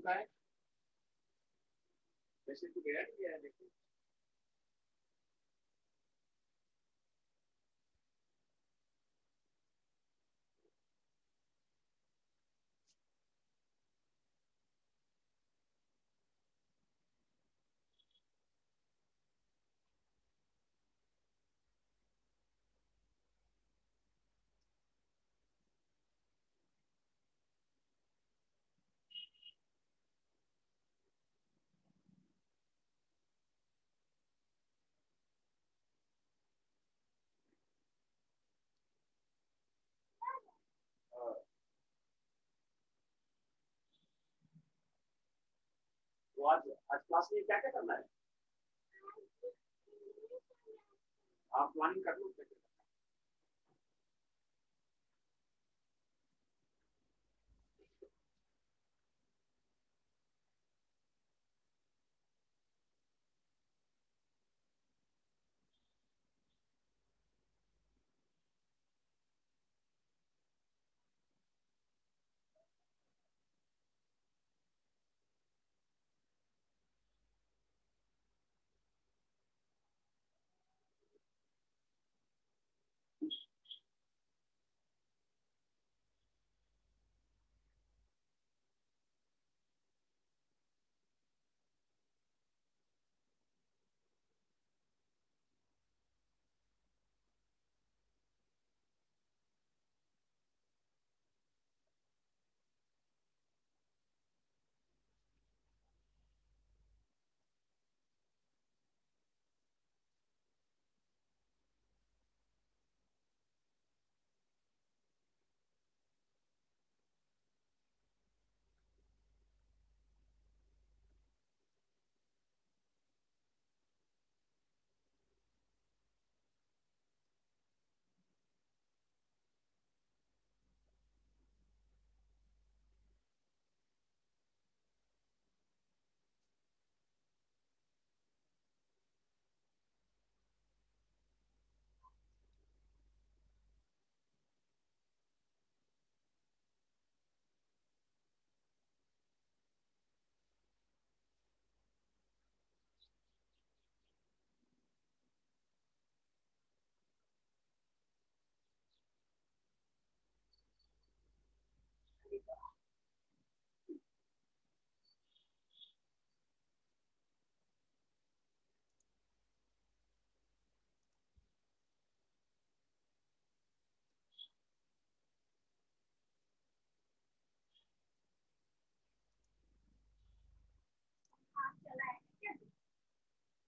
का है, वैसे तो गया नहीं है लेकिन तो आज आज क्लास में क्या क्या करना है, आप प्लानिंग कर लो।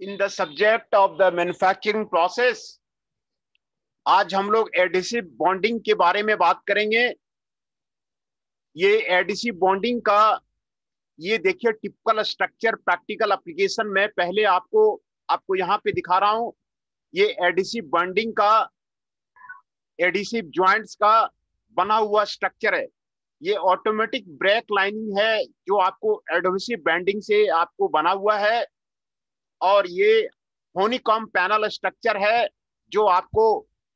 In the subject of the manufacturing process, आज हम लोग एडिसिव बॉन्डिंग के बारे में बात करेंगे। ये एडिसिव बॉन्डिंग का ये देखिए टिपिकल स्ट्रक्चर प्रैक्टिकल एप्लीकेशन में पहले आपको यहाँ पे दिखा रहा हूँ। ये एडिसिव बॉन्डिंग का एडिसिव जॉइंट्स का बना हुआ स्ट्रक्चर है। ये ऑटोमेटिक ब्रेक लाइनिंग है जो आपको एडहेसिव बॉन्डिंग से आपको बना हुआ है, और ये हनीकॉम्ब पैनल स्ट्रक्चर है जो आपको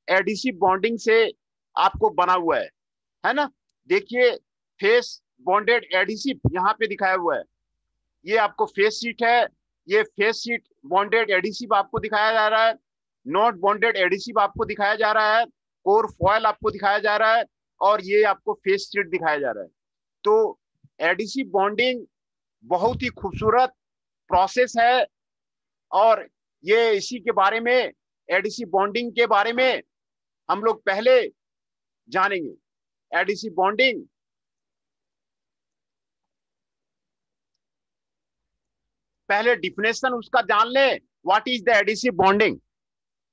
एडिसिव बॉन्डिंग से आपको बना हुआ है ना। देखिए फेस बॉन्डेड एडिसिव यहाँ पे दिखाया हुआ है। ये आपको फेस शीट है, ये फेस शीट बॉन्डेड एडिसिव आपको दिखाया जा रहा है। नॉट बॉन्डेड एडिसिव आपको दिखाया जा रहा है। कोर फॉयल आपको दिखाया जा रहा है, और ये आपको फेस शीट दिखाया जा रहा है। तो एडिसिव बॉन्डिंग बहुत ही खूबसूरत प्रोसेस है, और ये इसी के बारे में एडिसिव बॉन्डिंग के बारे में हम लोग पहले जानेंगे। एडिसिव बॉन्डिंग पहले डिफिनेशन उसका जान ले। What is the adhesive bonding?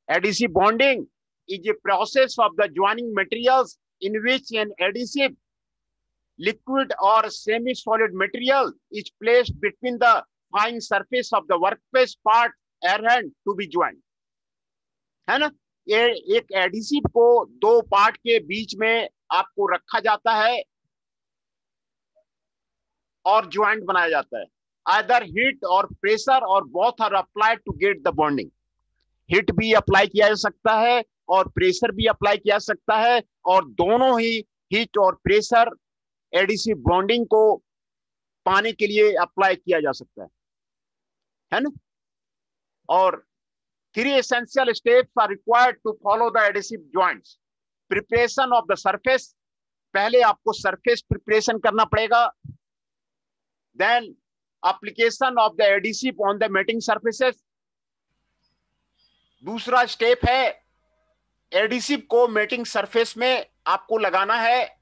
Adhesive bonding is a process of the joining materials in which an adhesive liquid or semi-solid material is placed between the fine surface of the workpiece part adherent to be joined, है ना। ये एक adhesive को दो part के बीच में आपको रखा जाता है और ज्वाइंट बनाया जाता है। Either heat or pressure or both are applied to get the bonding. Heat भी अप्लाई किया जा सकता है और प्रेशर भी अप्लाई किया जा सकता है, और दोनों ही heat or pressure adhesive bonding को पाने के लिए अप्लाई किया जा सकता है ना। और 3 essential steps are required to follow the adhesive joints. Preparation of the surface, पहले आपको सरफेस प्रिपरेशन करना पड़ेगा. Then application of the adhesive on the matting surfaces. दूसरा स्टेप है एडिसिव को मेटिंग सरफेस में आपको लगाना है.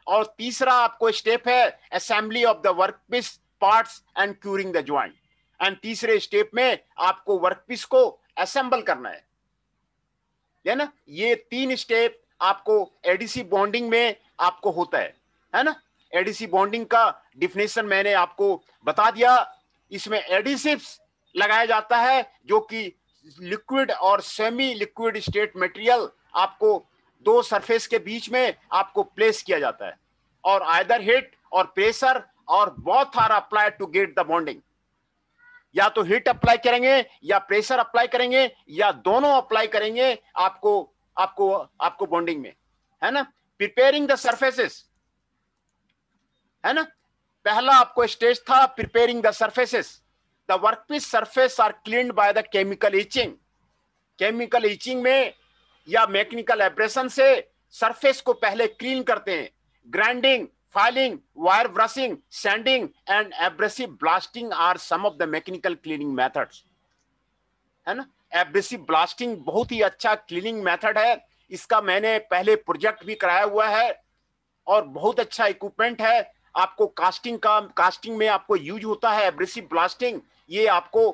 और तीसरा आपको स्टेप है assembly of the workpiece parts and curing the joint. And तीसरे स्टेप में आपको वर्कपीस को असेंबल करना है ना. ये 3 स्टेप आपको एडिसिव बॉन्डिंग में आपको होता है ना. एडिसिव बॉन्डिंग का डिफिनेशन मैंने आपको बता दिया. इसमें एडिसिव्स लगाया जाता है जो कि लिक्विड और सेमी लिक्विड स्टेट मटेरियल आपको 2 सरफेस के बीच में आपको प्लेस किया जाता है. और either heat or pressure or both are applied to get the bonding. या तो हीट अप्लाई करेंगे या प्रेशर अप्लाई करेंगे या दोनों अप्लाई करेंगे आपको आपको आपको बॉन्डिंग में, है ना. प्रिपेयरिंग द सरफेसेस, है ना. पहला आपको स्टेज था preparing the surfaces. The workpiece surface are cleaned by the chemical etching. Chemical etching में या मैकेनिकल एब्रेशन से सरफेस को पहले क्लीन करते हैं. Grinding, filing, wire brushing, sanding and abrasive blasting are some of the mechanical cleaning methods, है ना. Abrasive blasting बहुत ही अच्छा क्लीनिंग मेथड है. इसका मैंने पहले प्रोजेक्ट भी कराया हुआ है और बहुत अच्छा इक्विपमेंट है. आपको कास्टिंग में आपको यूज होता है एब्रेसिव ब्लास्टिंग. ये आपको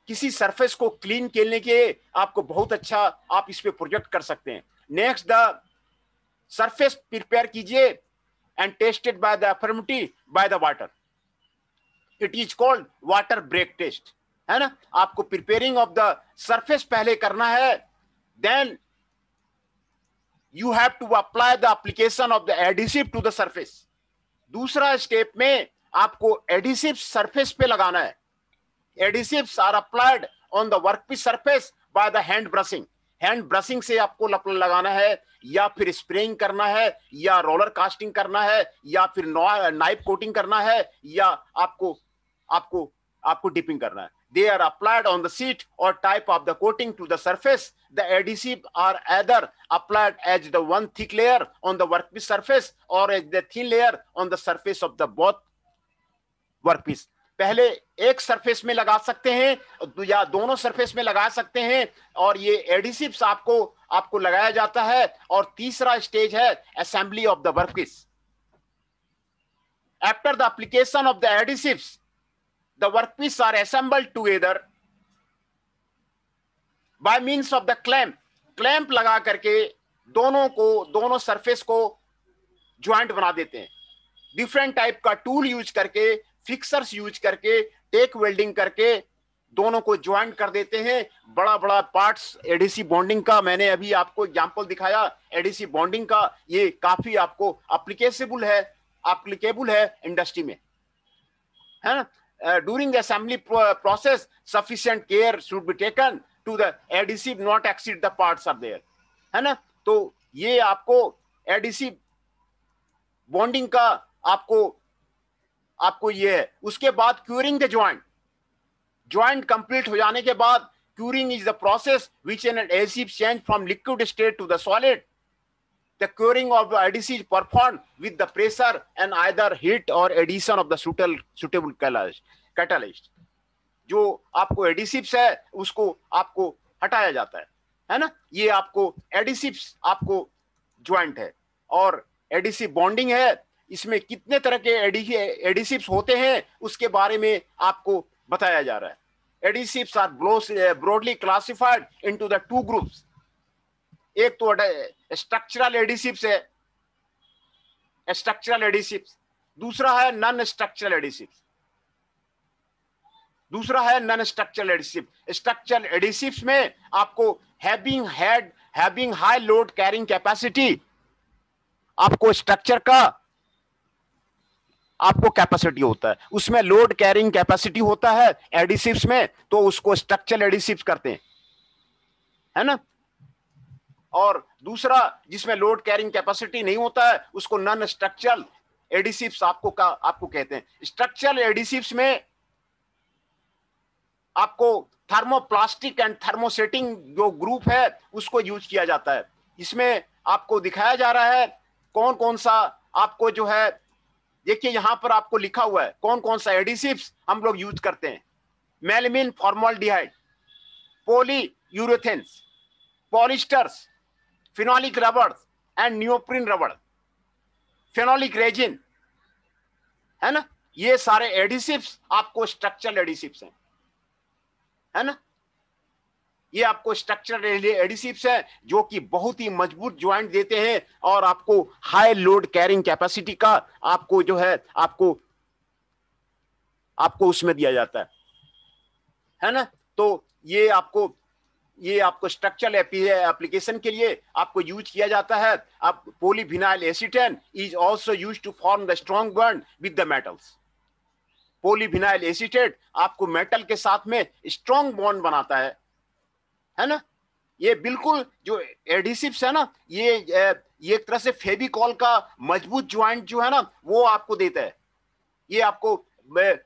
किसी सरफेस को क्लीन करने के आपको बहुत अच्छा आप इस पे प्रोजेक्ट कर सकते हैं. नेक्स्ट, द सरफेस प्रिपेयर कीजिए and tested by the affinity by the water. It is called water break test, है ना. आपको प्रिपेयरिंग ऑफ द सरफेस पहले करना है. Then you have to apply the application of the adhesive to the surface. दूसरा step में आपको adhesive surface पे लगाना है. Adhesives are applied on the workpiece surface by the hand brushing. Hand brushing से आपको लगाना है या फिर स्प्रेइंग करना है या रोलर कास्टिंग करना है या फिर नाइफ कोटिंग करना है या आपको आपको आपको डिपिंग करना है. They are applied on the sheet or type of the coating to the surface. The adhesive are either applied as the one thick layer on the workpiece surface or as the thin layer on the surface of the both workpiece. पहले एक surface में लगा सकते हैं या दोनों surface में लगा सकते हैं और ये एडिसिव्स आपको लगाया जाता है. और तीसरा स्टेज है assembly of the workpiece. After the application of the adhesives, the workpiece are assembled together by means of the clamp. clamp लगा करके दोनों सरफेस को ज्वाइंट बना देते हैं. डिफरेंट टाइप का टूल यूज करके, फिक्सर्स यूज करके, टेक वेल्डिंग करके दोनों को ज्वाइंट कर देते हैं. बड़ा बड़ा पार्ट्स एडिसिव बॉन्डिंग का मैंने अभी आपको एग्जांपल दिखाया. एडिसिव बॉन्डिंग का ये काफी आपको एप्लीकेबल है इंडस्ट्री में, है ना. During the assembly process, sufficient care should be taken to the adhesive not exceed the parts are there, है ना. तो ये आपको एडिसिव बॉन्डिंग का आपको ये है. उसके बाद क्यूरिंग द ज्वाइंट कंप्लीट हो जाने के बाद curing is the process which an adhesive change from liquid state to the solid. The curing of the adhesive is performed with the pressure and either heat or addition of the suitable catalyst. जो आपको एडिसिव्स है उसको आपको हटाया जाता है ना. ये आपको एडिसिव्स आपको ज्वाइंट है. और एडिसिव बॉन्डिंग है. इसमें कितने तरह के एडिसिव्स होते हैं उसके बारे में आपको बताया जा रहा है. Adhesives are broadly classified into the 2 groups. एक तो स्ट्रक्चरल एडिसिव्स है, स्ट्रक्चरल एडिसिव्स. दूसरा है non structural adhesives. Structural adhesives में आपको having high load carrying capacity, आपको स्ट्रक्चर का आपको कैपेसिटी होता है, उसमें लोड कैरिंग कैपेसिटी होता है एडिसिव्स में, तो उसको स्ट्रक्चरल एडिसिव्स करते हैं, है ना. और दूसरा जिसमें लोड कैरिंग कैपेसिटी नहीं होता है उसको नॉन स्ट्रक्चरल एडिसिव्स आपको कहते हैं। स्ट्रक्चरल एडिसिव्स में आपको थर्मोप्लास्टिक एंड थर्मोसेटिंग जो ग्रुप है उसको यूज किया जाता है। इसमें आपको दिखाया जा रहा है कौन कौन सा आपको जो है, देखिए यहां पर आपको लिखा हुआ है कौन कौन सा एडिसिव्स हम लोग यूज करते हैं। Melamine formaldehyde, poly urethanes, polyesters, phenolic rubber and neoprene rubber, phenolic resin, है ना। ये सारे एडिसिव्स आपको स्ट्रक्चरल एडिसिव्स हैं, है ना। ये आपको स्ट्रक्चरल एडिसिव्स है जो कि बहुत ही मजबूत ज्वाइंट देते हैं और आपको हाई लोड कैरिंग कैपेसिटी का आपको जो है आपको उसमें दिया जाता है ना। तो ये आपको स्ट्रक्चरल एप्लीकेशन के लिए आपको यूज किया जाता है। अब polyvinyl acetate is also used to form the strong bond with the metals. Polyvinyl acetate आपको मेटल के साथ में स्ट्रॉन्ग बॉन्ड बनाता है ना। ये बिल्कुल जो एडिसिव्स है ना, ये एक तरह से फेविकॉल का मजबूत ज्वाइंट जो है ना वो आपको देता है। ये आपको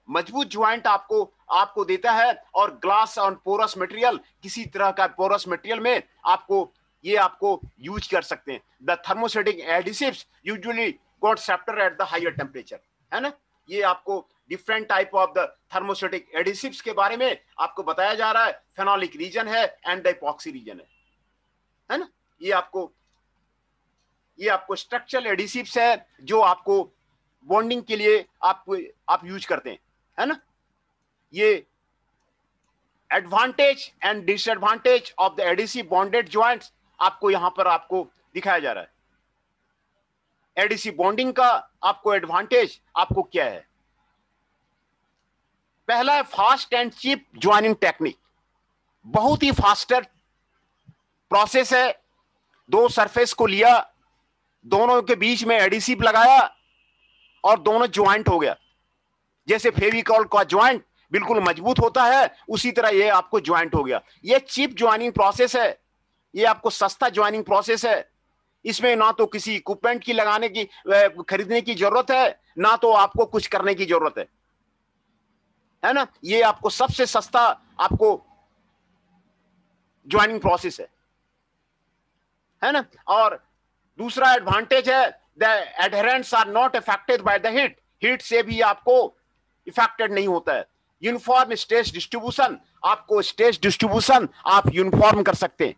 मजबूत ज्वाइंट आपको देता है। और ग्लास और पोरस मटेरियल, किसी तरह का पोरस मटेरियल में आपको यूज कर सकते हैं। The thermosetting adhesives usually got sceptre at the higher temperature, है ना। ये आपको different type of the thermosetting adhesives के बारे में आपको बताया जा रहा है। फेनोलिक रीजन है एंड इपॉक्सी रीजन है ना। ये आपको स्ट्रक्चरल एडिसिव्स है जो आपको बॉन्डिंग के लिए आप यूज करते हैं, है ना। ये advantage and disadvantage of the adhesive bonded joints आपको यहां पर आपको दिखाया जा रहा है। एडिसिव बॉन्डिंग का आपको एडवांटेज आपको क्या है? पहला है fast and cheap joining technique. बहुत ही फास्टर प्रोसेस है। दो सरफेस को लिया, दोनों के बीच में एडिसिव लगाया और दोनों ज्वाइंट हो गया। जैसे फेविकॉल का ज्वाइंट बिल्कुल मजबूत होता है उसी तरह ये आपको ज्वाइंट हो गया। ये चीप ज्वाइनिंग प्रोसेस है, ये आपको सस्ता ज्वाइनिंग प्रोसेस है। इसमें ना तो किसी इक्विपमेंट की खरीदने की जरूरत है, ना तो आपको कुछ करने की जरूरत है ना। ये आपको सबसे सस्ता आपको ज्वाइनिंग प्रोसेस है ना। और दूसरा एडवांटेज है the adherents are not affected by the heat. Heat से भी आपको इफेक्टेड नहीं होता है। यूनिफॉर्म स्ट्रेस डिस्ट्रीब्यूशन, आपको स्ट्रेस डिस्ट्रीब्यूशन आप यूनिफॉर्म कर सकते हैं।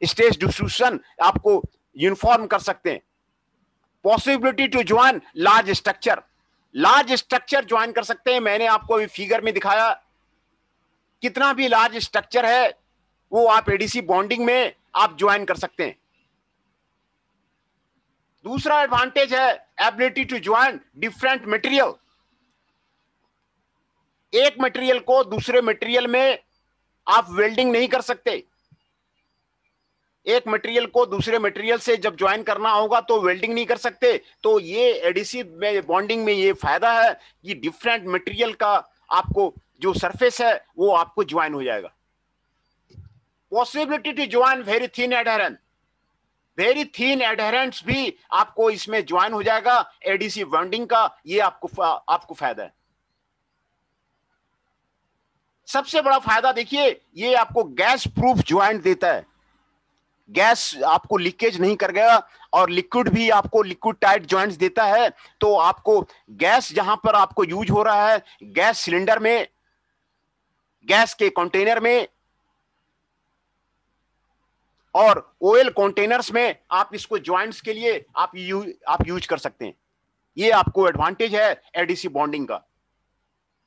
स्ट्रेस डिस्ट्रीब्यूशन आपको यूनिफॉर्म कर सकते हैं। Possibility to join large structure, large structure join कर सकते हैं। मैंने आपको अभी फिगर में दिखाया कितना भी लार्ज स्ट्रक्चर है वो आप एडीसी बॉन्डिंग में आप ज्वाइन कर सकते हैं। दूसरा एडवांटेज है ability to join different material. एक मटेरियल को दूसरे मटेरियल में आप वेल्डिंग नहीं कर सकते। एक मटेरियल को दूसरे मटेरियल से जब ज्वाइन करना होगा तो वेल्डिंग नहीं कर सकते। तो ये एडिसिव में बॉन्डिंग में ये फायदा है कि डिफरेंट मटेरियल का आपको जो सरफेस है वो आपको ज्वाइन हो जाएगा। Possibility to join very thin adherence, very thin adherence भी आपको इसमें ज्वाइन हो जाएगा एडिसिव बॉन्डिंग का। ये आपको फायदा है। सबसे बड़ा फायदा देखिए, ये आपको गैस प्रूफ ज्वाइंट देता है। गैस आपको लीकेज नहीं कर गया और लिक्विड भी आपको लिक्विड टाइट ज्वाइंट्स देता है। तो आपको गैस जहां पर आपको यूज हो रहा है, गैस सिलेंडर में, गैस के कंटेनर में और ऑयल कंटेनर्स में आप इसको ज्वाइंट्स के लिए आप यूज कर सकते हैं। ये आपको एडवांटेज है एडिसिव बॉन्डिंग का,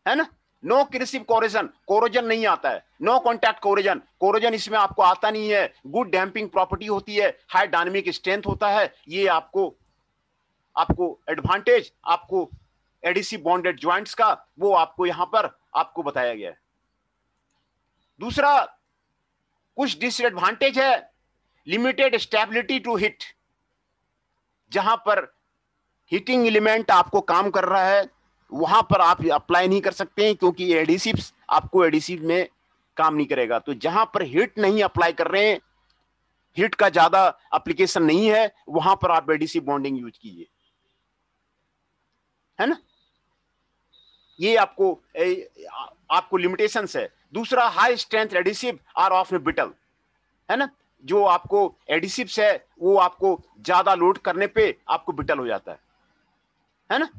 है ना। नो क्रिसिव कोरोजन, कोरोजन नहीं आता है। नो कॉन्टैक्ट कोरोजन, कोरोजन इसमें आपको आता नहीं है। गुड डैम्पिंग प्रॉपर्टी होती है, हाई डायनेमिक स्ट्रेंथ होता है। ये आपको एडवांटेज आपको एडिसिव बॉन्डेड ज्वाइंट्स का वो आपको यहां पर आपको बताया गया है। दूसरा कुछ डिसएडवांटेज है, लिमिटेड स्टेबिलिटी टू हीट। जहां पर हीटिंग एलिमेंट आपको काम कर रहा है वहां पर आप अप्लाई नहीं कर सकते हैं क्योंकि एडिसिव्स आपको एडिसिव में काम नहीं करेगा। तो जहां पर हीट नहीं अप्लाई कर रहे हैं, हीट का ज्यादा एप्लीकेशन नहीं है, वहां पर आप एडिसिव बॉन्डिंग यूज कीजिए। है ना, ये आपको लिमिटेशंस है। दूसरा, high strength adhesive are of brittle, है ना, जो आपको एडिसिव्स है वो आपको ज्यादा लोड करने पे आपको ब्रिटल हो जाता है ना।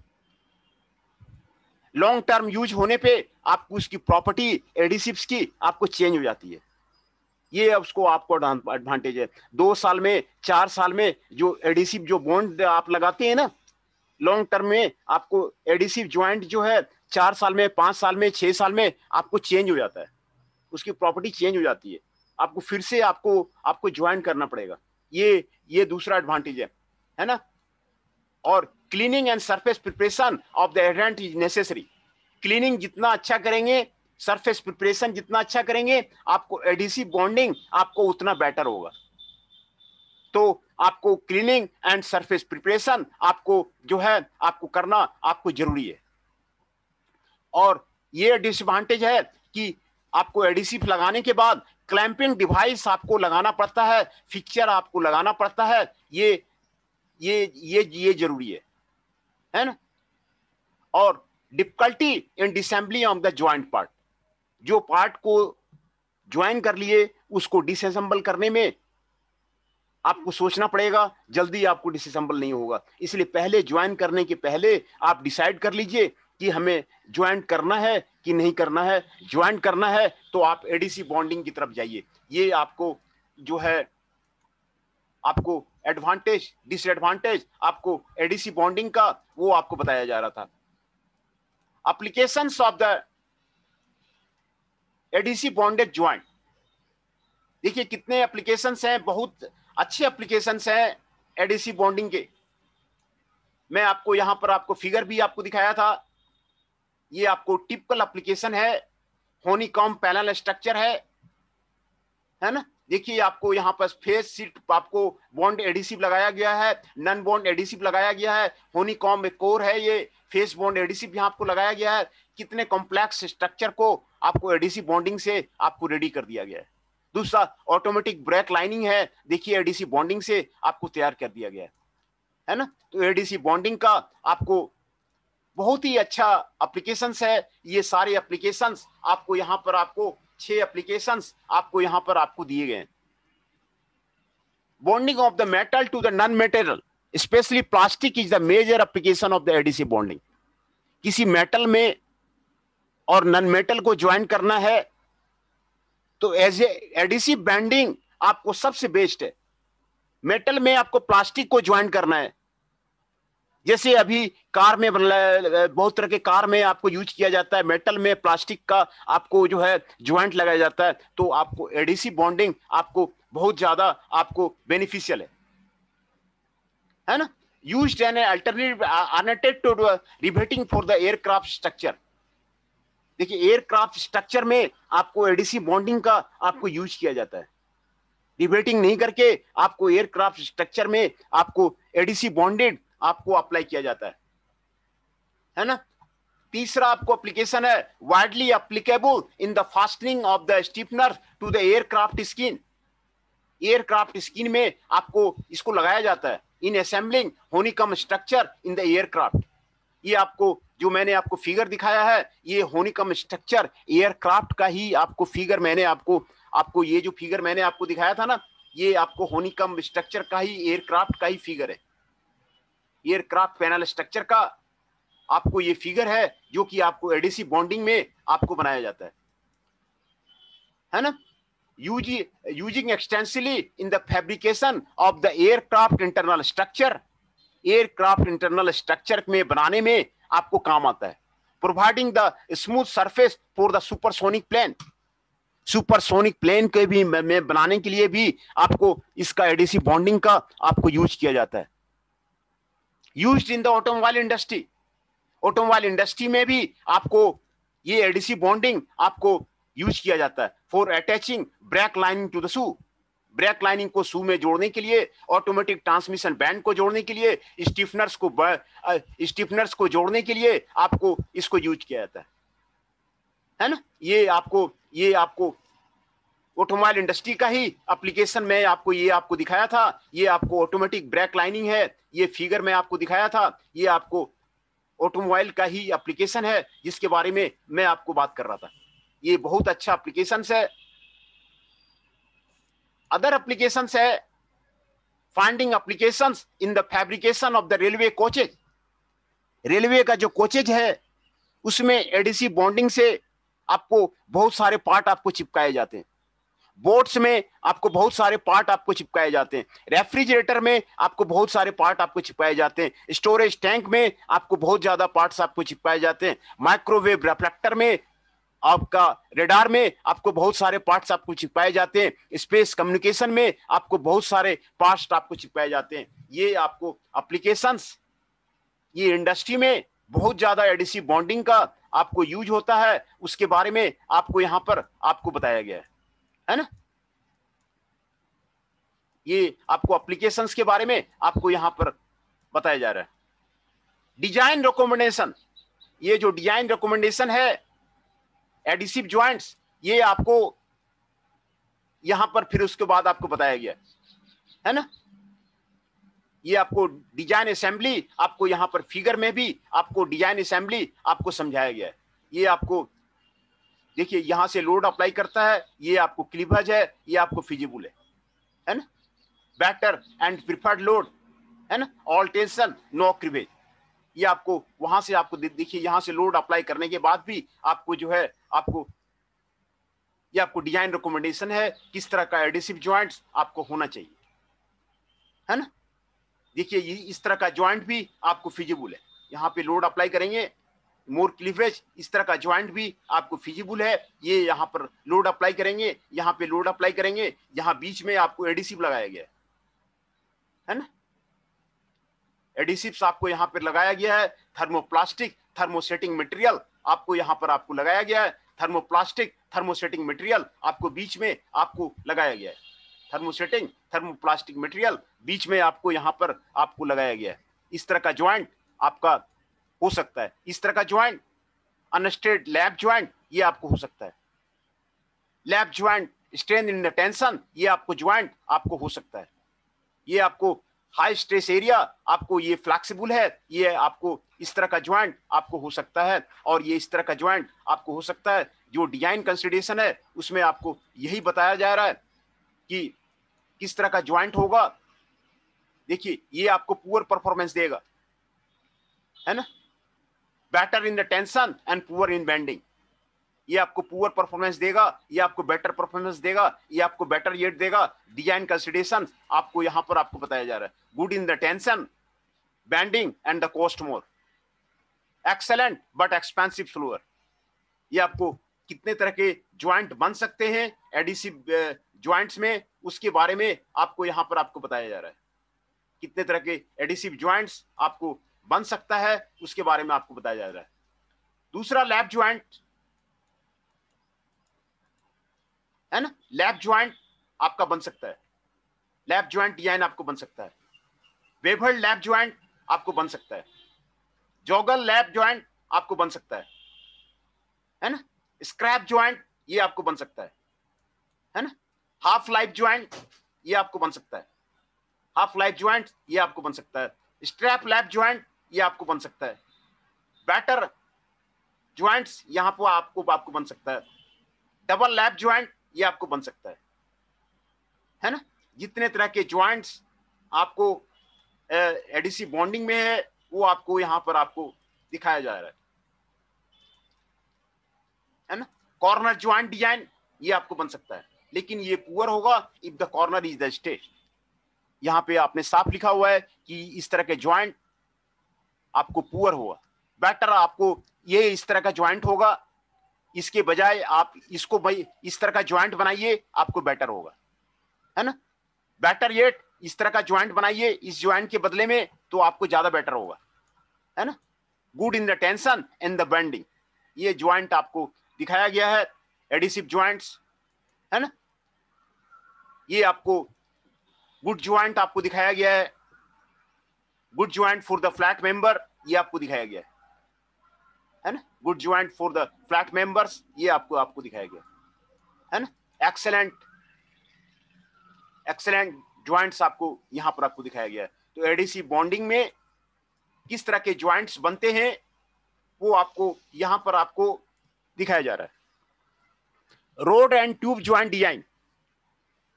लॉन्ग टर्म यूज होने पे आपको उसकी प्रॉपर्टी एडिसिव्स की आपको चेंज हो जाती है। ये उसको आपको एडवांटेज है। 2 साल में 4 साल में जो एडिसिव जो बॉन्ड आप लगाते हैं ना, लॉन्ग टर्म में आपको एडिसिव ज्वाइंट जो है 4 साल में, 5 साल में, 6 साल में आपको चेंज हो जाता है, उसकी प्रॉपर्टी चेंज हो जाती है, आपको फिर से आपको ज्वाइन करना पड़ेगा। ये दूसरा एडवांटेज है ना। और cleaning and surface preparation of the adherend is necessary. Cleaning जितना अच्छा करेंगे, सरफेस प्रिपरेशन जितना अच्छा करेंगे, आपको एडिसिव बॉन्डिंग आपको उतना बेटर होगा। तो आपको क्लीनिंग एंड सरफेस प्रिपरेशन आपको जो है आपको करना आपको जरूरी है। और ये डिसएडवांटेज है कि आपको एडिसिव लगाने के बाद क्लैंपिंग डिवाइस आपको लगाना पड़ता है, फिक्सचर आपको लगाना पड़ता है, ये जरूरी है ना। और difficulty in disassembly of the joint part, जो पार्ट को ज्वाइन कर लिए उसको डिसअसेंबल करने में आपको सोचना पड़ेगा, जल्दी आपको डिसअसेंबल नहीं होगा। इसलिए पहले ज्वाइन करने के पहले आप डिसाइड कर लीजिए कि हमें ज्वाइन करना है कि नहीं करना है। ज्वाइन करना है तो आप एडीसी बॉन्डिंग की तरफ जाइए। ये आपको जो है आपको एडवांटेज डिसएडवांटेज आपको एडीसी बॉन्डिंग का वो आपको बताया जा रहा था। Applications of the ADC bonded joint, देखिए कितने एप्लीकेशंस हैं, बहुत अच्छे एप्लीकेशंस हैं एडीसी बॉन्डिंग के। मैं आपको यहां पर आपको फिगर भी आपको दिखाया था। ये आपको टिपिकल एप्लीकेशन है, हनीकॉम्ब पैनल स्ट्रक्चर है ना। देखिए आपको यहाँ पर फेस सीट आपको बॉन्ड एडिसिव लगाया गया है, नन बॉन्ड एडिसिव लगाया गया है, हनीकॉम्ब एक कोर है, ये फेस बॉन्ड एडिसिव यहाँ आपको लगाया गया है। कितने कॉम्प्लेक्स स्ट्रक्चर को आपको एडिसिव बॉन्डिंग से आपको रेडी कर दिया गया है। दूसरा ऑटोमेटिक ब्रेक लाइनिंग है, देखिए एडिसिव बॉन्डिंग से आपको तैयार कर दिया गया है ना। तो एडिसिव बॉन्डिंग का आपको बहुत ही अच्छा एप्लीकेशंस है। ये सारे एप्लीकेशंस आपको यहाँ पर आपको 6 एप्लीकेशंस आपको यहाँ पर आपको दिए गए हैं। Bonding of the metal to the non material, specially plastic is the major application of the adhesive bonding. किसी मेटल में और नॉन मेटल को ज्वाइन करना है तो एज ए एडिसिव बॉन्डिंग आपको सबसे बेस्ट है। मेटल में आपको प्लास्टिक को ज्वाइन करना है, जैसे अभी कार में बहुत तरह के कार में आपको यूज किया जाता है, मेटल में प्लास्टिक का आपको जो है ज्वाइंट लगाया जाता है। तो आपको एडिसिव बॉन्डिंग आपको बहुत ज्यादा आपको बेनिफिशियल है ना। Used an alternative to riveting for the aircraft structure. देखिए एयरक्राफ्ट स्ट्रक्चर में आपको एडिसिव बॉन्डिंग का आपको यूज किया जाता है। रिवेटिंग नहीं करके आपको एयरक्राफ्ट स्ट्रक्चर में आपको एडिसिव बॉन्डेड आपको अप्लाई किया जाता है ना। तीसरा आपको एप्लीकेशन है widely applicable in the fastening of the stiffener to the aircraft skin. Aircraft skin में आपको इसको लगाया जाता है in assembling honeycomb structure in the aircraft. ये आपको जो मैंने आपको फिगर दिखाया है, ये हनीकॉम्ब स्ट्रक्चर एयरक्राफ्ट का ही आपको फिगर मैंने आपको ये जो फिगर मैंने आपको दिखाया था ना, ये आपको हनीकॉम्ब स्ट्रक्चर का ही एयरक्राफ्ट का ही फिगर है। एयरक्राफ्ट पैनल स्ट्रक्चर का आपको ये फिगर है जो कि आपको एडिसिव बॉन्डिंग में आपको बनाया जाता है ना। Using extensively in the fabrication of the aircraft internal structure. Aircraft internal structure में बनाने में आपको काम आता है। Providing the smooth surface for the supersonic plane. Supersonic plane के भी में बनाने के लिए भी आपको इसका एडिसिव बॉन्डिंग का आपको यूज किया जाता है। Used in the automobile industry. Automobile industry में भी आपको ये एडिसिव बॉन्डिंग आपको यूज किया जाता है for attaching brake lining to the shoe. Brake lining को शू में जोड़ने के लिए, ऑटोमेटिक ट्रांसमिशन बैंड को जोड़ने के लिए, स्टीफनर्स को जोड़ने के लिए आपको इसको यूज किया जाता है ना। ये आपको ऑटोमोबाइल इंडस्ट्री का ही एप्लीकेशन में आपको दिखाया था। ये आपको ऑटोमेटिक ब्रेक लाइनिंग है, ये फिगर में आपको दिखाया था। ये आपको ऑटोमोबाइल का ही एप्लीकेशन है जिसके बारे में मैं आपको बात कर रहा था। ये बहुत अच्छा एप्लीकेशन है। अदर एप्लीकेशंस है finding applications in the fabrication of the railway coaches. Railway का जो कोचेज है उसमें एडिसिव बॉन्डिंग से आपको बहुत सारे पार्ट आपको चिपकाए जाते हैं। बोट्स में आपको बहुत सारे पार्ट आपको चिपकाए जाते हैं। रेफ्रिजरेटर में आपको बहुत सारे पार्ट आपको चिपकाए जाते हैं। स्टोरेज टैंक में आपको बहुत ज्यादा पार्ट्स आपको चिपकाए जाते हैं। माइक्रोवेव रिफ्लेक्टर में, आपका रेडार में आपको बहुत सारे पार्ट्स आपको चिपकाए जाते हैं। स्पेस कम्युनिकेशन में आपको बहुत सारे पार्ट्स आपको चिपकाए जाते हैं। ये आपको एप्लीकेशंस, ये इंडस्ट्री में बहुत ज्यादा एडिसिव बॉन्डिंग का आपको यूज होता है, उसके बारे में आपको यहां पर आपको बताया गया है ना। ये आपको एप्लीकेशंस के बारे में आपको यहां पर बताया जा रहा है। डिजाइन रिकमेंडेशन, ये जो डिजाइन रिकमेंडेशन है एडिसिव जॉइंट्स, ये आपको यहां पर फिर उसके बाद आपको बताया गया है ना। ये आपको डिजाइन असेंबली, आपको यहां पर फिगर में भी आपको डिजाइन असेंबली आपको समझाया गया है। ये आपको देखिए यहां से लोड अप्लाई करता है, ये आपको क्लीवेज है, ये आपको फिजिबल है ना। बेटर एंड प्रिफर्ड लोड है ना, ऑल टेंशन नो क्लीवेज। ये आपको वहां से आपको देखिए यहां से लोड अप्लाई करने के बाद भी आपको जो है आपको ये आपको डिजाइन रिकमेंडेशन है किस तरह का एडिसिव जॉइंट्स आपको होना चाहिए है ना। देखिए ये इस तरह का जॉइंट भी आपको फिजिबल है। यहाँ पे लोड अप्लाई करेंगे, मोर क्लीवेज, इस तरह का जॉइंट भी आपको फिजिबल है। ये यहाँ पर लोड अप्लाई करेंगे, यहाँ पे लोड अप्लाई करेंगे, यहाँ बीच में आपको एडिसिव लगाया गया है ना। एडिसिव्स आपको यहाँ पर लगाया गया है। थर्मोप्लास्टिक थर्मोसेटिंग मटेरियल आपको यहाँ पर आपको लगाया गया है। थर्मोप्लास्टिक थर्मोसेटिंग मटेरियल आपको बीच में आपको लगाया गया है। थर्मोसेटिंग थर्मोप्लास्टिक मटेरियल बीच में आपको यहां पर आपको लगाया गया है। इस तरह का ज्वाइंट आपका हो सकता है। इस तरह का ज्वाइंट अनस्टेड लैप ज्वाइंट ये आपको हो सकता है। Lap joint strain in the tension, ये आपको ज्वाइंट आपको हो सकता है। ये आपको हाई स्ट्रेस एरिया आपको ये फ्लेक्सिबल है, ये आपको इस तरह का ज्वाइंट आपको हो सकता है। और ये इस तरह का ज्वाइंट आपको हो सकता है। जो डिजाइन कंसिडरेशन है उसमें आपको यही बताया जा रहा है कि किस तरह का ज्वाइंट होगा। देखिए ये आपको पुअर परफॉर्मेंस देगा है ना। Better in the tension and poor in bending, ये आपको पुअर परफॉर्मेंस देगा, ये आपको बेटर परफॉर्मेंस देगा, ये आपको बेटर येट देगा। डिजाइन कंसिडरेशन आपको यहां पर आपको बताया जा रहा है। Good in the tension, bending and the cost more, excellent but expensive floor. ये आपको कितने तरह के ज्वाइंट बन सकते हैं एडिसिव ज्वाइंट्स में, उसके बारे में आपको यहां पर आपको बताया जा रहा है। कितने तरह के एडिसिव ज्वाइंट्स आपको बन सकता है उसके बारे में आपको बताया जा रहा है। दूसरा लैप ज्वाइंट है ना। लैप ज्वाइंट आपका बन सकता है। लैप ज्वाइंट डिजाइन आपको बन सकता है। वेबर्ड लैप ज्वाइंट आपको बन सकता है। जॉगल लैप ज्वाइंट आपको बन सकता है ना। स्क्रैप ज्वाइंट ये आपको बन सकता है ना। हाफ लाइफ ज्वाइंट ये आपको बन सकता है। हाफ लाइफ ज्वाइंट ये आपको बन सकता है। स्ट्रैप लैप ज्वाइंट ये आपको बन सकता है। बैटर ज्वाइंट्स यहां पर आपको बन सकता है। डबल लैप ज्वाइंट ये आपको बन सकता है ना। जितने तरह के ज्वाइंट्स आपको एडिसिव बॉन्डिंग में है वो आपको यहां पर आपको दिखाया जा रहा है ना। कॉर्नर ज्वाइंट डिजाइन ये आपको बन सकता है, लेकिन ये पुअर होगा if the corner is the straight. यहां पे आपने साफ लिखा हुआ है कि इस तरह के ज्वाइंट आपको पुअर होगा। बेटर आपको ये इस तरह का ज्वाइंट होगा, इसके बजाय आप इसको भाई इस तरह का ज्वाइंट बनाइए, आपको बेटर होगा है ना। बेटर येट इस तरह का ज्वाइंट बनाइए इस ज्वाइंट के बदले में, तो आपको ज्यादा बेटर होगा है ना। Good in the tension and the bending, ये ज्वाइंट आपको दिखाया गया है एडिसिव ज्वाइंट्स है ना। ये आपको गुड ज्वाइंट आपको दिखाया गया है। Good joint for the flat member ये आपको दिखाया गया है ना। Good joint for the flat members ये आपको दिखाया गया है ना। एक्सेलेंट ज्वाइंट्स आपको यहां पर आपको दिखाया गया है। तो एडिसिव बॉन्डिंग में किस तरह के ज्वाइंट्स बनते हैं वो आपको यहां पर आपको दिखाया जा रहा है। Road and tube joint design,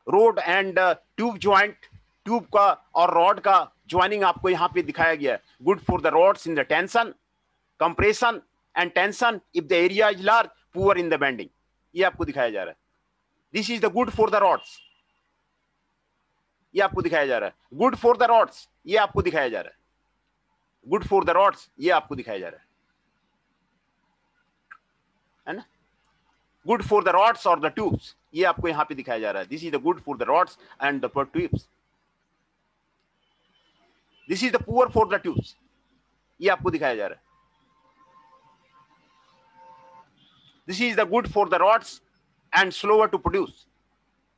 road and tube joint, tube का और रॉड का ज्वाइनिंग आपको यहां पे दिखाया गया है। Good for the rods in the tension, compression and tension if the area is large, poor in the bending, ये आपको दिखाया जा रहा है। This is the good for the rods, ये आपको दिखाया जा रहा है। गुड फॉर द रॉड्स, ये आपको दिखाया जा रहा है। गुड फॉर द रॉड्स, ये आपको दिखाया जा रहा है ना। गुड फॉर द रॉड्स और द ट्यूब्स, ये आपको यहां पे दिखाया जा रहा है। This is the good for the rods and the tubes, this is the poor for the tubes, ये आपको दिखाया जा रहा है। This is the good for the rods and slower to produce,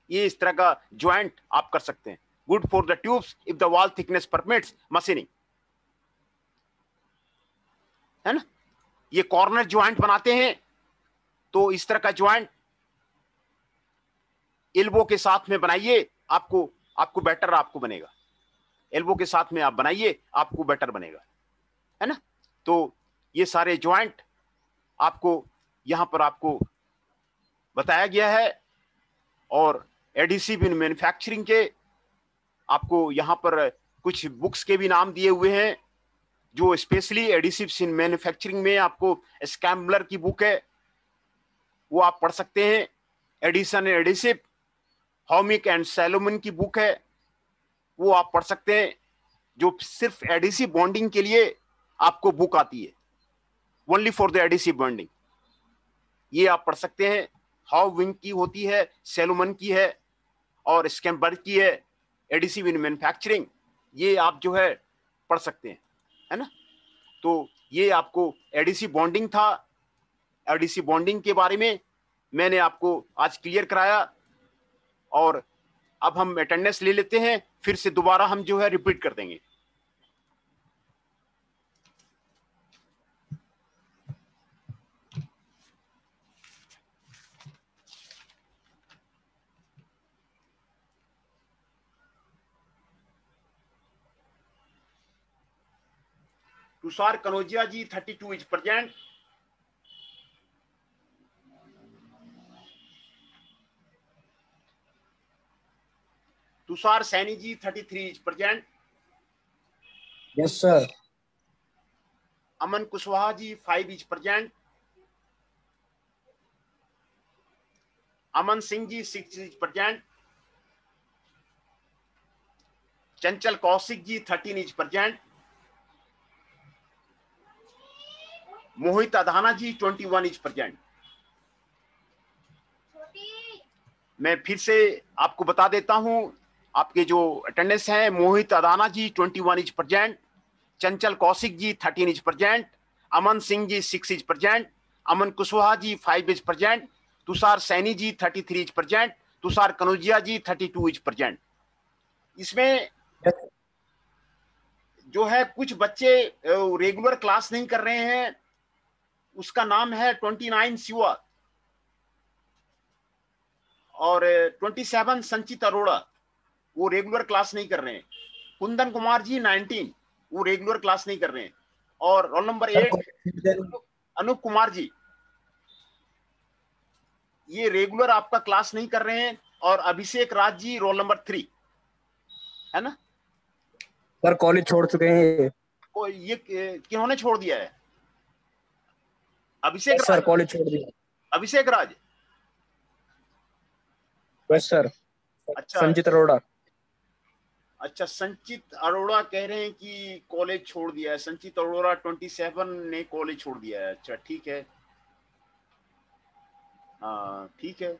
ये इस तरह का ज्वाइंट आप कर सकते हैं। Good for the tubes if the wall thickness permits machining, है ना। ये कॉर्नर ज्वाइंट बनाते हैं, तो इस तरह का ज्वाइंट एल्बो के साथ में बनाइए, आपको बेटर आपको बनेगा। एल्बो के साथ में आप बनाइए, आपको बेटर बनेगा, है ना। तो ये सारे ज्वाइंट आपको यहां पर आपको बताया गया है। और एडिसिव इन मैन्युफैक्चरिंग के आपको यहां पर कुछ बुक्स के भी नाम दिए हुए हैं, जो स्पेशली एडिसिव्स इन मैन्युफैक्चरिंग में आपको स्कैम्बलर की बुक है, वो आप पढ़ सकते हैं। एडिसन एडिसिव, हॉमिक एंड सैलोमन की बुक है, वो आप पढ़ सकते हैं, जो सिर्फ एडिसिव बॉन्डिंग के लिए आपको बुक आती है, only for the adhesive bonding, ये आप पढ़ सकते हैं। हाउ विंग की होती है, सैलोमन की है और स्कैम्बलर की है, एडिसिव इन मैन्युफैक्चरिंग, ये आप जो है पढ़ सकते हैं, है ना। तो ये आपको एडिसिव बॉन्डिंग था। एडिसिव बॉन्डिंग के बारे में मैंने आपको आज क्लियर कराया। और अब हम अटेंडेंस ले लेते हैं, फिर से दोबारा हम जो है रिपीट कर देंगे। Tushar Kanaujia ji 32 is present. Tushar Saini ji 33 is present. Yes sir. Aman Kushwaha ji 5 is present. Aman Singh ji 6 is present. Chanchal Kaushik ji 13 is present. Mohit Adhana ji 21 is present. मैं फिर से आपको बता देता हूं, आपके जो अटेंडेंस हैं, Mohit Adhana ji 21 is present, Chanchal Kaushik ji 13 is present, Aman Singh ji 6 is present, Aman Kushwaha ji 5 is present, Tushar Saini ji 33 is present, Tushar Kanaujia ji 32 is present. इसमें जो है कुछ बच्चे रेगुलर क्लास नहीं कर रहे हैं, उसका नाम है 29 शिवा और 27 संचित अरोड़ा, वो रेगुलर क्लास नहीं कर रहे हैं। कुंदन कुमार जी 19, वो रेगुलर क्लास नहीं कर रहे हैं। और रोल नंबर 8 अनूप कुमार जी, ये रेगुलर आपका क्लास नहीं कर रहे हैं। और अभिषेक राज जी रोल नंबर 3, है ना। सर कॉलेज छोड़ चुके हैं ये किन्होंने छोड़ दिया है? अभिषेक सर, राज, कॉलेज छोड़ दिया। अभिषेक राज। Yes sir. अच्छा, संजीत अरोड़ा। अच्छा, संचित अरोड़ा कह रहे हैं कि कॉलेज छोड़ दिया है। संचित अरोड़ा 27 ने कॉलेज छोड़ दिया है। अच्छा, ठीक है, हाँ ठीक है।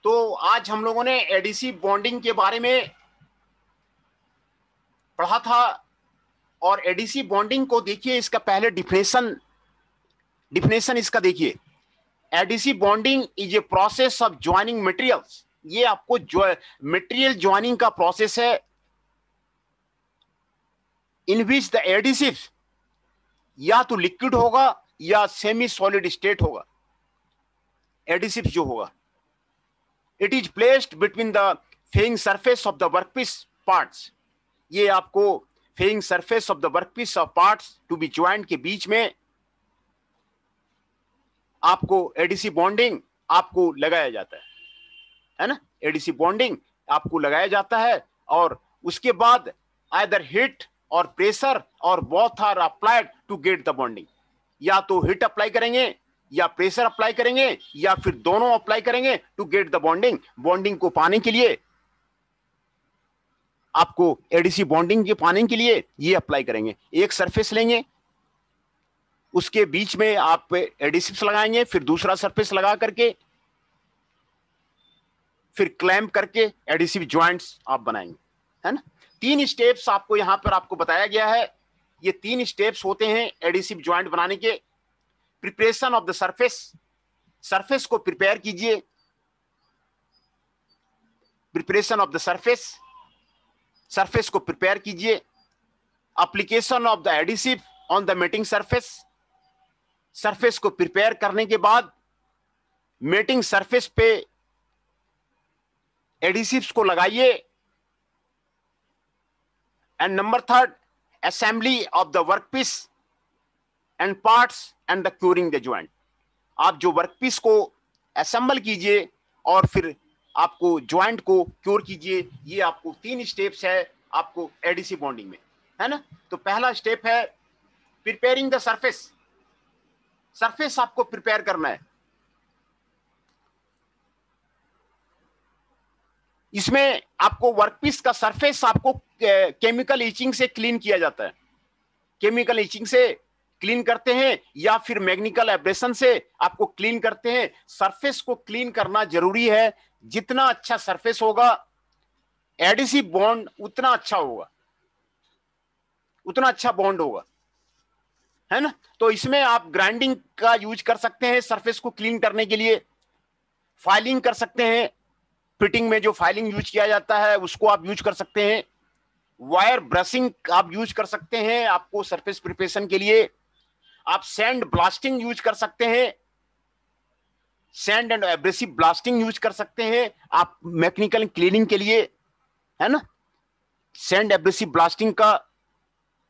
तो आज हम लोगों ने एडिसिव बॉन्डिंग के बारे में पढ़ा था। और एडिसिव बॉन्डिंग को देखिए, इसका पहले डिफिनेशन इसका देखिए। Adhesive bonding is a process of joining materials, ये आपको मटेरियल ज्वाइनिंग का प्रोसेस है, इन विच द एडिसिव या तो लिक्विड होगा या सेमी सॉलिड स्टेट होगा एडिसिव जो होगा। It is placed between the faying surface of the workpiece parts. ये आपको faying surface of the workpiece of parts to be joint के बीच में आपको एडिसिव बॉन्डिंग आपको लगाया जाता है ना, एडिसिव बॉन्डिंग आपको लगाया जाता है। और उसके बाद either heat or pressure or both are applied to get the bonding. या तो हिट अप्लाई करेंगे या प्रेशर अप्लाई करेंगे या फिर दोनों अप्लाई करेंगे to get the bonding. Bonding को पाने के लिए आपको एडिसिव बॉन्डिंग के पाने के लिए ये अप्लाई करेंगे। एक सरफेस लेंगे, उसके बीच में आप एडिसिव्स लगाएंगे, फिर दूसरा सरफेस लगा करके फिर क्लैंप करके एडिसिव जॉइंट्स आप बनाएंगे, है ना। 3 स्टेप्स आपको यहां पर आपको बताया गया है। ये 3 स्टेप्स होते हैं एडिसिव जॉइंट बनाने के। Preparation of the surface, surface को प्रिपेयर कीजिए। Preparation of the surface, surface को प्रिपेयर कीजिए। Application of the adhesive on the mating surface, surface को प्रिपेयर करने के बाद मेटिंग सरफेस पे एडिसिव्स को लगाइए। And number 3, assembly of the workpiece and parts and the curing the joint. आप जो वर्कपीस को असेंबल कीजिए और फिर आपको ज्वाइंट को क्योर कीजिए। ये आपको 3 स्टेप्स है आपको एडिसिव बॉन्डिंग में, है ना। तो पहला स्टेप है प्रिपेयरिंग द सरफेस। सरफेस आपको प्रिपेयर करना है। इसमें आपको वर्कपीस का सरफेस आपको केमिकल इचिंग से क्लीन किया जाता है। केमिकल इचिंग से क्लीन करते हैं या फिर मैग्नेटिकल एब्रेशन से आपको क्लीन करते हैं। सरफेस को क्लीन करना जरूरी है। जितना अच्छा सरफेस होगा एडिसिव बॉन्ड उतना अच्छा होगा, उतना अच्छा बॉन्ड होगा, है ना। तो इसमें आप ग्राइंडिंग का यूज कर सकते हैं सरफेस को क्लीन करने के लिए। फाइलिंग कर सकते हैं, फिटिंग में जो फाइलिंग यूज किया जाता है उसको आप यूज कर सकते हैं। वायर ब्रशिंग आप यूज कर सकते हैं आपको सरफेस प्रिपरेशन के लिए। आप सैंड ब्लास्टिंग यूज कर सकते हैं, sand and abrasive blasting use कर सकते हैं आप मैकेनिकल क्लीनिंग के लिए, है ना। सैंड एब्रेसिव ब्लास्टिंग का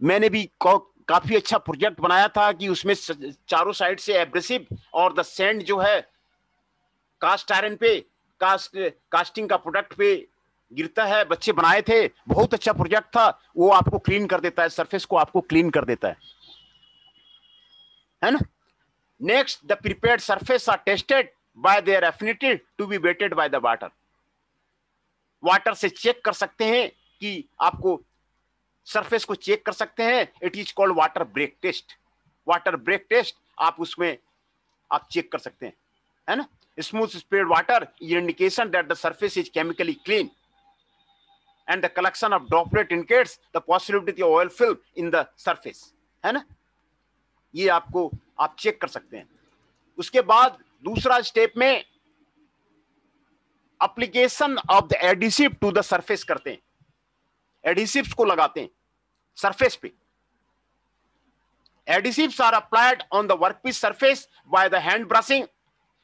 मैंने भी काफी अच्छा प्रोजेक्ट बनाया था कि उसमें चारों साइड से एब्रेसिव और द सैंड जो है कास्ट आयरन पे कास्टिंग का प्रोडक्ट पे गिरता है। बच्चे बनाए थे, बहुत अच्छा प्रोजेक्ट था। वो आपको क्लीन कर देता है, सरफेस को आपको क्लीन कर देता है ना। Next, the prepared surface are tested by their affinity to be wetted by the water. Water से चेक कर सकते हैं कि आपको सरफेस को चेक कर सकते हैं। It is called water break test. Water break test आप उसमें आप चेक कर सकते हैं, है ना। Smooth sprayed water is an indication that the surface is chemically clean, and the collection of droplet indicates the possibility of oil film in the surface, है ना। ये आपको आप चेक कर सकते हैं। उसके बाद दूसरा स्टेप में application of the adhesive to the surface करते हैं। एडिसिव्स को लगाते हैं सरफेस पे। Adhesives are applied on the workpiece surface by the hand brushing.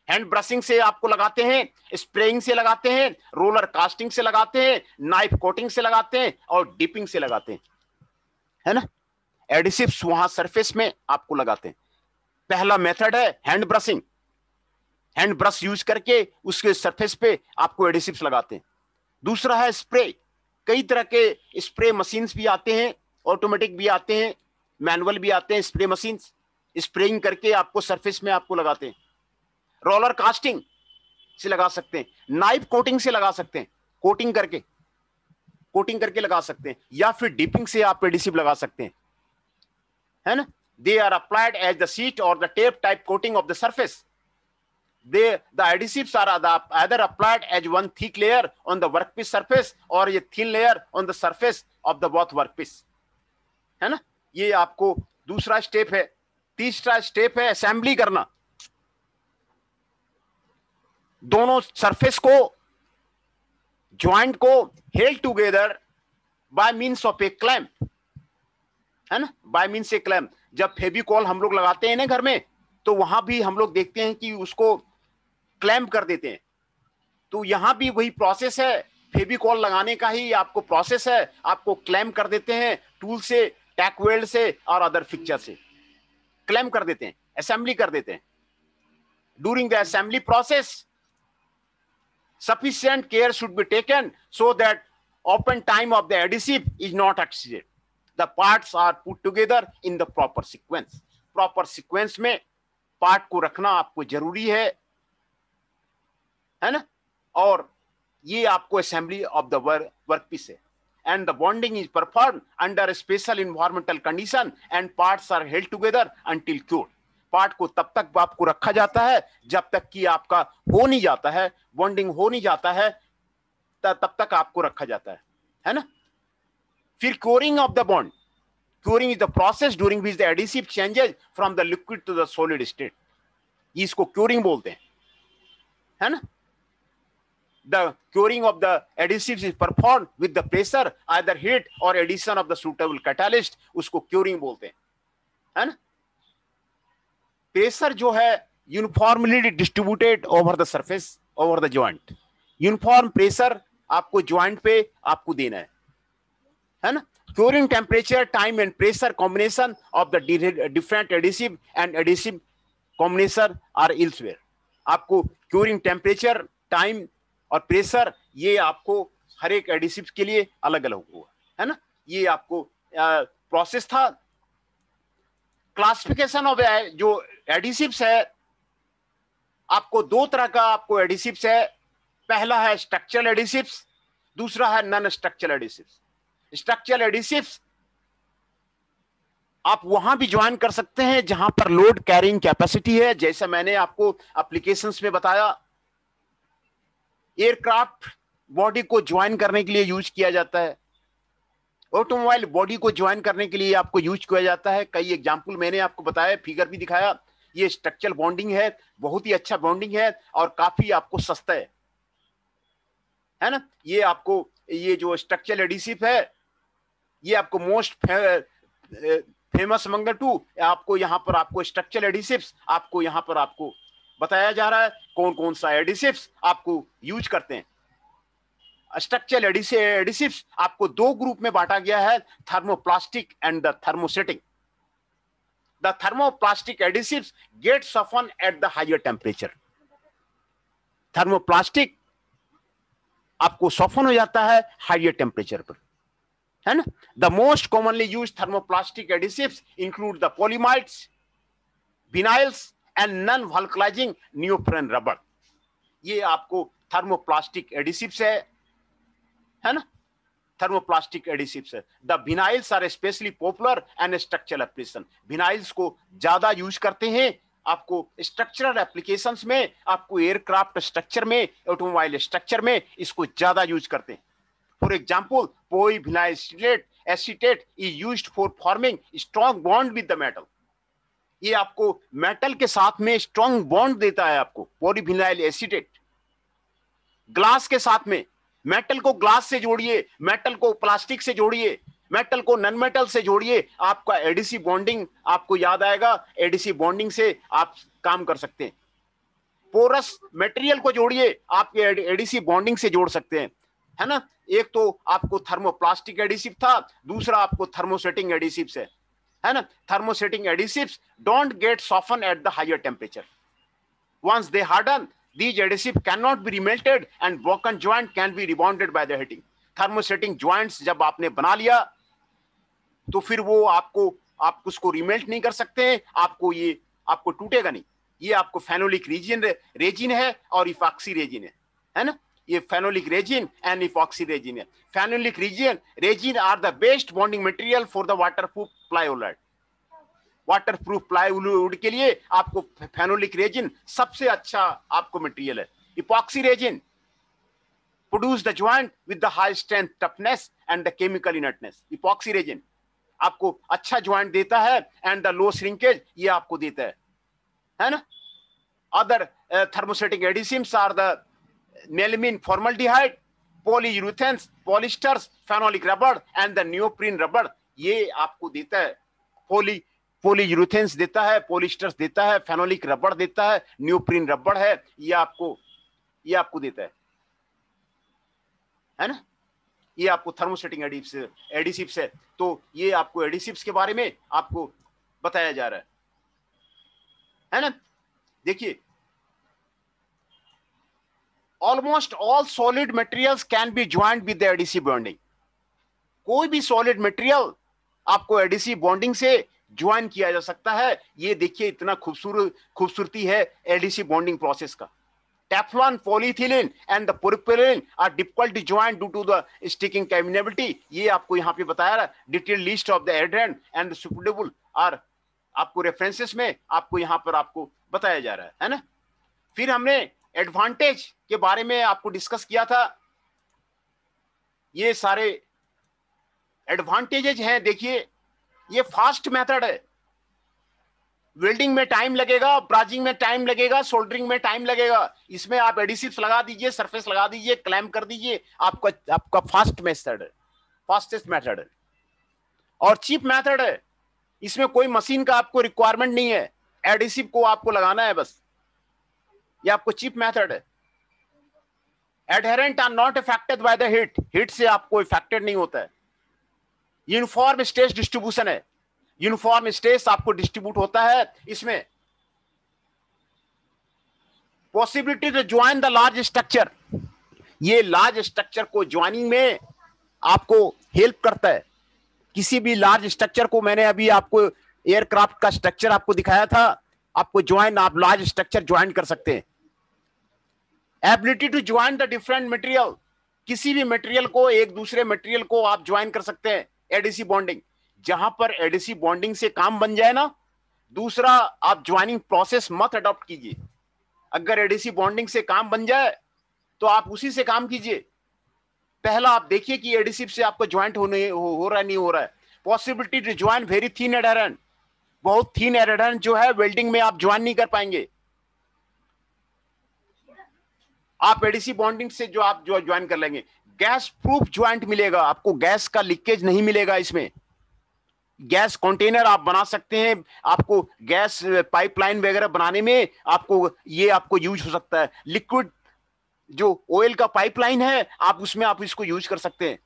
Hand brushing से आपको लगाते हैं, स्प्रेइंग से लगाते हैं, रोलर कास्टिंग से लगाते हैं, नाइफ कोटिंग से लगाते हैं और डिपिंग से लगाते हैं, है ना। एडिसिव्स वहां सरफेस में आपको लगाते हैं। पहला मेथड है hand brushing. Hand brush use करके उसके सरफेस पे आपको एडिसिव्स लगाते हैं। दूसरा है स्प्रे। कई तरह के स्प्रे मशीन्स भी आते हैं, ऑटोमेटिक भी आते हैं, मैनुअल भी आते हैं। स्प्रे मशीन स्प्रेइंग करके आपको सरफेस में आपको लगाते हैं। रोलर कास्टिंग से लगा सकते हैं, नाइफ कोटिंग से लगा सकते हैं, कोटिंग करके लगा सकते हैं, या फिर डिपिंग से आप एडिसिव लगा सकते हैं, है ना। They are applied as the sheet और the tape type coating of the surface. The adhesives are either applied as one thick layer on the workpiece surface or a thin layer on the surface of the both workpiece, है ना। ये आपको दूसरा step है। तीसरा step है assembly करना। दोनों सरफेस को, ज्वाइंट को held together by means of A clamp, है ना, बाय मींस ए क्लैंप। जब फेविकॉल हम लोग लगाते हैं ना घर में, तो वहां भी हम लोग देखते हैं कि उसको क्लैम्प कर देते हैं। तो यहां भी वही प्रोसेस है, फेविकॉल लगाने का ही आपको प्रोसेस है, आपको क्लैम्प कर देते हैं टूल से, टैक वेल्ड से और अदर फिक्चर से क्लैम्प कर देते हैं, असेंबली कर देते हैं। During the assembly process sufficient care should be taken so that open time of the adhesive is not exceeded. The parts are put together in the proper sequence. Proper sequence में part को रखना आपको जरूरी है ना? और ये आपको असेंबली ऑफ द वर्कपीस है। And the bonding is performed under a special environmental condition and parts are held together until cured. Part को तब तक आपको रखा जाता है जब तक कि आपका हो नहीं जाता है, बॉन्डिंग हो नहीं जाता है, तब तक आपको रखा जाता है ना? फिर curing of the bond. Curing is the process during which the adhesive changes from the liquid to the solid state. इसको क्योरिंग बोलते हैं, है ना? The curing of the adhesives is performed with the pressure, either heat or addition of the suitable catalyst. उसको curing बोलते हैं, है ना? प्रेशर जो है uniformly distributed over the surface, over the joint. Uniform pressure आपको जॉइंट पे आपको देना है ना? Curing temperature, time and pressure combination of the different adhesive and adhesive combination are elsewhere. आपको क्योरिंग टेम्परेचर, टाइम और प्रेशर ये आपको हर एक एडिसिव के लिए अलग अलग हुआ, है ना? ये आपको प्रोसेस था। क्लासिफिकेशन ऑफ जो एडिसिव्स है, आपको दो तरह का आपको एडिसिव्स है। पहला है स्ट्रक्चरल एडिसिव्स, दूसरा है नॉन स्ट्रक्चरल एडिसिव्स। स्ट्रक्चरल एडिसिव्स आप वहां भी ज्वाइन कर सकते हैं जहां पर लोड कैरिंग कैपेसिटी है, जैसा मैंने आपको एप्लीकेशंस में बताया। एयरक्राफ्ट बॉडी को ज्वाइन करने के लिए यूज किया जाता है, ऑटोमोबाइल बॉडी को ज्वाइन करने के लिए आपको यूज किया जाता है। कई एग्जाम्पल मैंने आपको बताया, फिगर भी दिखाया। ये स्ट्रक्चरल बॉन्डिंग है, बहुत ही अच्छा बॉन्डिंग है और काफी आपको सस्ता है ना? ये आपको ये जो स्ट्रक्चरल एडिसिव है, ये आपको most famous among the two. आपको यहाँ पर आपको स्ट्रक्चरल एडिसिव्स आपको यहाँ पर आपको बताया जा रहा है कौन कौन सा एडिसिव्स आपको यूज करते हैं। स्ट्रक्चरल एडिसिव्स आपको दो ग्रुप में बांटा गया है, thermoplastic and the thermosetting. The thermoplastic adhesives get soften at the higher temperature. Thermoplastic आपको सॉफ्टन हो जाता है हायर टेम्परेचर पर, है ना? The most commonly used thermoplastic adhesives include the polyamides, vinyls and non vulcanizing neoprene rubber. ये आपको thermoplastic adhesives है ना? थर्मोप्लास्टिक एडिसिव्स है। The vinyls are specially popular and structural application. Vinyls को ज्यादा यूज करते हैं आपको स्ट्रक्चरल एप्लीकेशंस में, आपको एयरक्राफ्ट स्ट्रक्चर में, ऑटोमोबाइल स्ट्रक्चर में इसको ज्यादा यूज करते हैं। For example, polyvinyl acetate is used for forming strong bond with the metal. ये आपको मेटल के साथ में स्ट्रॉन्ग बॉन्ड देता है आपको, पॉलीविनाइल एसीटेट। ग्लास के साथ में, मेटल को ग्लास से जोड़िए, मेटल को प्लास्टिक से जोड़िए, मेटल को नॉन मेटल से जोड़िए, आपका एडिसिव बॉन्डिंग आपको याद आएगा। एडिसिव बॉन्डिंग से आप काम कर सकते हैं। पोरस मटेरियल को जोड़िए, आप एडिसिव बॉन्डिंग से जोड़ सकते हैं, है ना? एक तो आपको थर्मोप्लास्टिक एडिसिव था, दूसरा आपको थर्मोसेटिंग एडिसिव्स है ना? Thermosetting adhesives don't get soften at the higher temperature. Once they harden, these adhesive cannot be remelted and broken joint can be rebonded by the heating. Thermosetting joints जब आपने बना लिया तो फिर वो आप उसको रिमेल्ट नहीं कर सकते हैं, आपको टूटेगा नहीं। ये आपको फेनोलिक रेजिन है और इपॉक्सी रेजिन है ना? ये phenolic resin and epoxy resin है। Phenolic resin are the best bonding material for the waterproof plywood. Waterproof plywood के लिए आपको फेनोलिक रेजिन सबसे अच्छा आपको मटेरियल है। Epoxy resin produce the joint with the high strength toughness and the chemical inertness. Epoxy resin आपको अच्छा joint देता है एंड द लो श्रिंकेज ये आपको देता है ना? Other thermosetting adhesives are the melamine formaldehyde, polyurethanes, polyesters, phenolic rubber and the neoprene rubber. ये आपको देता है पॉलीयूरेथेन्स देता है, पॉलिस्टर्स देता है, फेनोलिक रबड़ देता है, नियोप्रीन रबड़ है, ये आपको देता है ना। ये आपको थर्मोस्टेटिक एडिसिव्स है। तो ये आपको एडिसिव्स के बारे में आपको बताया जा रहा है ना। देखिए, almost all solid materials can be joint with the adhesive bonding. कोई भी सॉलिड मटेरियल आपको एडिसिव बॉन्डिंग से ज्वाइन किया जा सकता है। ये देखिए इतना खूबसूरती है एडिसिव बॉन्डिंग प्रोसेस का। Teflon, polyethylene and the propylene are difficult to join due to the sticking permeability. ये आपको यहाँ पे बताया रहा। Detailed list of the adherent and the suitable are आपको रेफरेंसेस में आपको यहाँ पर आपको बताया जा रहा है ना। फिर हमने एडवांटेज के बारे में आपको डिस्कस किया था। ये सारे एडवांटेजेज हैं। देखिए, ये फास्ट मेथड है। वेल्डिंग में टाइम लगेगा, ब्राजिंग में टाइम लगेगा, सोल्डरिंग में टाइम लगेगा। इसमें आप एडिसिव्स लगा दीजिए, सरफेस लगा दीजिए, क्लैम्प कर दीजिए, आपका फास्ट मेथड है, फास्टेस्ट मेथड है और चीप मेथड है। इसमें कोई मशीन का आपको रिक्वायरमेंट नहीं है, एडिसिव को आपको लगाना है बस। ये आपको चीप मेथड है। Adherent are not affected by the heat से आपको इफेक्टेड नहीं होता है। यूनिफॉर्म स्ट्रेस डिस्ट्रीब्यूशन है, यूनिफॉर्म स्ट्रेस आपको डिस्ट्रीब्यूट होता है। इसमें possibility to join the large structure, ये लार्ज स्ट्रक्चर को ज्वाइनिंग में आपको हेल्प करता है। किसी भी लार्ज स्ट्रक्चर को, मैंने अभी आपको एयरक्राफ्ट का स्ट्रक्चर आपको दिखाया था, आपको ज्वाइन, आप लार्ज स्ट्रक्चर ज्वाइन कर सकते हैं। Ability to join the different material, किसी भी मटेरियल को एक दूसरे मटेरियल को आप ज्वाइन कर सकते हैं। एडिसिव बॉन्डिंग, जहां पर एडिसिव बॉन्डिंग से काम बन जाए ना, दूसरा आप ज्वाइनिंग प्रोसेस मत अडॉप्ट कीजिए। अगर एडिसिव बॉन्डिंग से काम बन जाए तो आप उसी से काम कीजिए। पहला आप देखिए कि एडिसिव से आपको ज्वाइंट हो रहा है नहीं हो रहा है। Possibility to join very thin adherent, बहुत थिन एडहेरेंट जो है वेल्डिंग में आप ज्वाइन नहीं कर पाएंगे। आप एडिसिव बॉन्डिंग से जो आप ज्वाइन कर लेंगे, गैस प्रूफ ज्वाइंट मिलेगा आपको, गैस का लीकेज नहीं मिलेगा। इसमें गैस कंटेनर आप बना सकते हैं, आपको गैस पाइपलाइन वगैरह बनाने में आपको यूज हो सकता है। लिक्विड जो ऑयल का पाइपलाइन है, आप उसमें आप इसको यूज कर सकते हैं।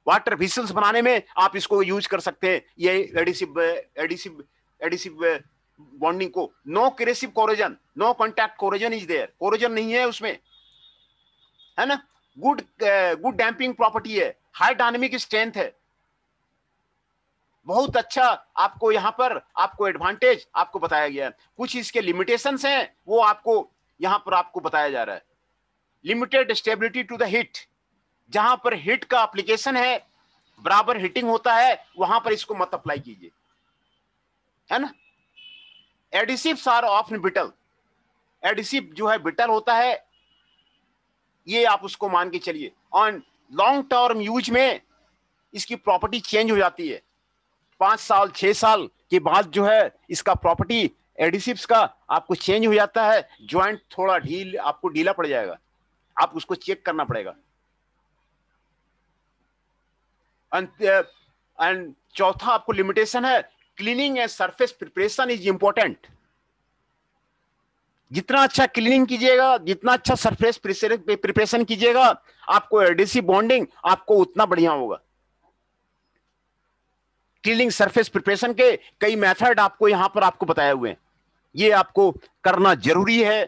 वाटर वेसल्स बनाने में आप इसको यूज कर सकते हैं। ये एडिसिव बॉन्डिंग को, no corrosive corrosion, no contact corrosion is there, corrosion नहीं है उसमें, है ना। गुड डैम्पिंग प्रॉपर्टी है, हाई डायनेमिक स्ट्रेंथ है, बहुत अच्छा आपको यहां पर आपको एडवांटेज आपको बताया गया है। कुछ इसके लिमिटेशंस हैं, वो आपको यहां पर आपको बताया जा रहा है। Limited stability to the heat, जहां पर हीट का एप्लीकेशन है, बराबर हीटिंग होता है, वहां पर इसको मत अप्लाई कीजिए, है ना। एडिसिव्स आर ऑफ्टन ब्रिटल, एडिसिव जो है ब्रिटल होता है, ये आप उसको मान के चलिए। ऑन लॉन्ग टर्म यूज में इसकी प्रॉपर्टी चेंज हो जाती है। 5 साल 6 साल के बाद जो है इसका प्रॉपर्टी एडिसिव्स का आपको चेंज हो जाता है। ज्वाइंट थोड़ा आपको ढीला पड़ जाएगा, आप उसको चेक करना पड़ेगा। एंड चौथा आपको लिमिटेशन है, cleaning and surface preparation is important. जितना अच्छा क्लीनिंग कीजिएगा, जितना अच्छा सरफेस प्रिपरेशन कीजिएगा, आपको एडिसिव बॉन्डिंग आपको उतना बढ़िया होगा। क्लीनिंग सरफेस प्रिपरेशन के कई मेथड आपको यहां पर आपको बताए हुए हैं, ये आपको करना जरूरी है,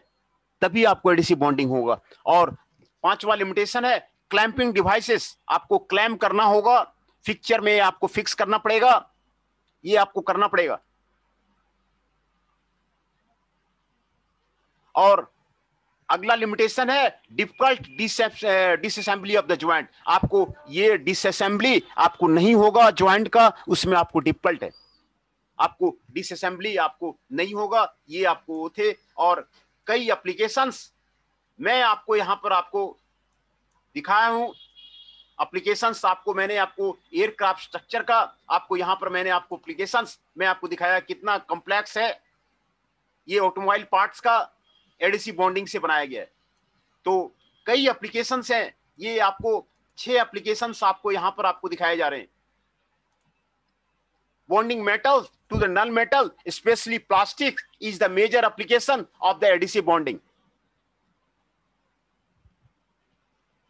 तभी आपको एडिसिव बॉन्डिंग होगा। और 5वां लिमिटेशन है क्लैंपिंग डिवाइसेस, आपको क्लैंप करना होगा, फिक्चर में आपको फिक्स करना पड़ेगा, ये आपको करना पड़ेगा। और अगला लिमिटेशन है difficult disassembly of the joint, आपको ये डिसअसेंबली आपको नहीं होगा ज्वाइंट का, उसमें आपको डिफिकल्ट है, आपको डिसअसेंबली आपको नहीं होगा, ये आपको थे। और कई एप्लीकेशंस मैं आपको यहां पर आपको दिखाया हूं। एप्लीकेशंस आपको मैंने आपको एयरक्राफ्ट स्ट्रक्चर का आपको यहां पर मैंने आपको एप्लीकेशंस में आपको दिखाया कितना कॉम्प्लेक्स है। ये ऑटोमोबाइल पार्ट्स का एडिसिव बॉन्डिंग से बनाया गया है। तो कई एप्लीकेशंस हैं, ये आपको 6 एप्लीकेशंस आपको यहां पर आपको दिखाए जा रहे हैं। bonding metal to the non-metal, especially plastic, is the major application of the adhesive bonding.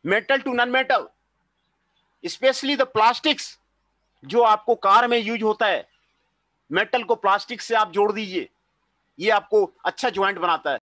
Metal to non-metal, especially the plastics, जो आपको कार में यूज होता है, मेटल को प्लास्टिक से आप जोड़ दीजिए, ये आपको अच्छा ज्वाइंट बनाता है।